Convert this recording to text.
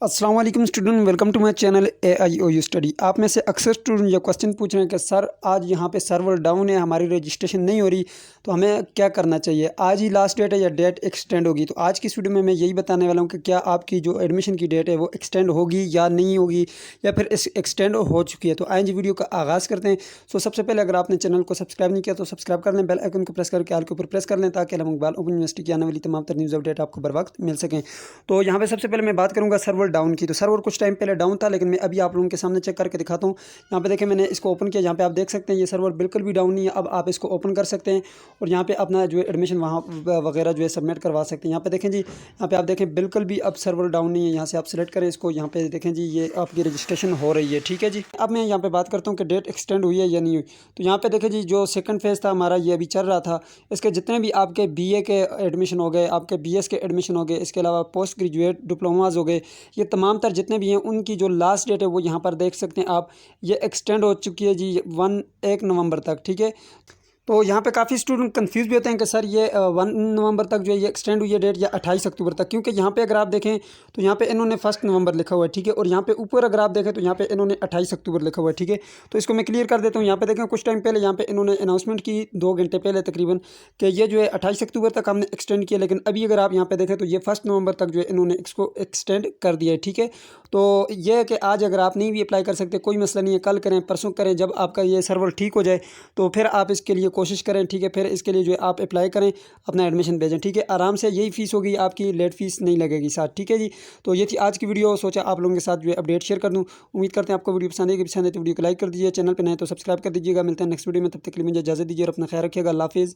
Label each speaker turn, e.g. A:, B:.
A: अस्सलाम वालेकुम student, welcome to my channel AIOU study. आप में से अक्सर स्टूडेंट ये क्वेश्चन पूछ रहे हैं कि सर आज यहाँ पे सर्वर डाउन है, हमारी रजिस्ट्रेशन नहीं हो रही, तो हमें क्या करना चाहिए। आज ही लास्ट डेट है या डेट एक्सटेंड होगी। तो आज की इस वीडियो में मैं यही बताने वाला हूँ कि क्या आपकी जो एडमिशन की डेट है वो एक्सटेंड होगी या नहीं होगी, या फिर एक्सटेंड हो चुकी है। तो आए जी वीडियो का आगाज़ करते हैं। सो सबसे पहले अगर आपने चैनल को सब्सक्राइब नहीं किया तो सब्सक्राइब कर लें, बेल आइकन को प्रेस करके आल के ऊपर प्रेस कर लें, ताकि मोबाइल ओपन यूनिवर्सिटी की आने वाली तमाम तर न्यूज़ अपडेट आपको बर वक्त मिल सकें। तो यहाँ पे सबसे पहले मैं बात करूँगा सर्वर डाउन की। तो सर्वर कुछ टाइम पहले डाउन था, लेकिन मैं अभी आप लोगों के सामने चेक करके दिखाता हूँ। यहाँ पे देखें, मैंने इसको ओपन किया। यहाँ पे आप देख सकते हैं ये सर्वर बिल्कुल भी डाउन नहीं है। अब आप इसको ओपन कर सकते हैं और यहाँ पे अपना जो है एडमिशन वहाँ वगैरह जो है सबमिट करवा सकते हैं। यहाँ पे देखें जी, यहाँ पे आप देखें बिल्कुल भी अब सर्वर डाउन नहीं है। यहाँ से आप सेलेक्ट करें इसको, यहाँ पे देखें जी ये आपकी रजिस्ट्रेशन हो रही है। ठीक है जी। अब मैं यहाँ पे बात करता हूँ कि डेट एक्सटेंड हुई है या नहीं हुई। तो यहाँ पे देखें जी, जो सेकंड फेज़ था हमारा ये अभी चल रहा था। इसके जितने भी आपके BA के एडमिशन हो गए, आपके BS के एडमिशन हो गए, इसके अलावा पोस्ट ग्रेजुएट डिप्लोमाज हो गए, ये तमाम तर जितने भी हैं उनकी जो लास्ट डेट है वो यहाँ पर देख सकते हैं आप। ये एक्सटेंड हो चुकी है जी 1 नवंबर तक। ठीक है। तो यहाँ पे काफ़ी स्टूडेंट कंफ्यूज भी होते हैं कि सर ये 1 नवंबर तक जो है ये एक्सटेंड हुई है डेट, या 28 अक्टूबर तक। क्योंकि यहाँ पे अगर आप देखें तो यहाँ पे इन्होंने 1 नवंबर लिखा हुआ है। ठीक है। और यहाँ पे ऊपर अगर आप देखें तो यहाँ पे इन्होंने 28 अक्टूबर लिखा हुआ है। ठीक है। तो इसको मैं क्लियर कर देता हूँ। यहाँ पे देखें कुछ टाइम पहले यहाँ पे इन्होंने अनाउंसमेंट की 2 घंटे पहले तकरीबन, कि ये जो है 28 अक्टूबर तक हमने एक्सटेंड किया। लेकिन अभी अगर आप यहाँ पे देखें तो ये 1 नवंबर तक जो है इन्होंने इसको एक्सटेंड कर दिया है। ठीक है। तो ये है कि आज अगर आप नहीं भी अप्लाई कर सकते कोई मसला नहीं है, कल करें, परसों करें, जब आपका ये सर्वर ठीक हो जाए तो फिर आप इसके लिए कोशिश करें। ठीक है। फिर इसके लिए जो है आप अप्लाई करें, अपना एडमिशन भेजें। ठीक है। आराम से यही फ़ीस होगी आपकी, लेट फीस नहीं लगेगी साथ। ठीक है जी। तो ये थी आज की वीडियो। सोचा आप लोगों के साथ जो है अपडेट शेयर कर दूँ। उम्मीद करते हैं आपको वीडियो पसंद आएगी। पसंद है तो वीडियो को लाइक कर दीजिए, चैनल पर नए तो सब्सक्राइब कर दीजिएगा। मिलते हैं नेक्स्ट वीडियो में, तब तक के लिए मुझे इजाज़त दीजिए और अपना ख्याल रखिएगा। अल्लाह हाफिज़।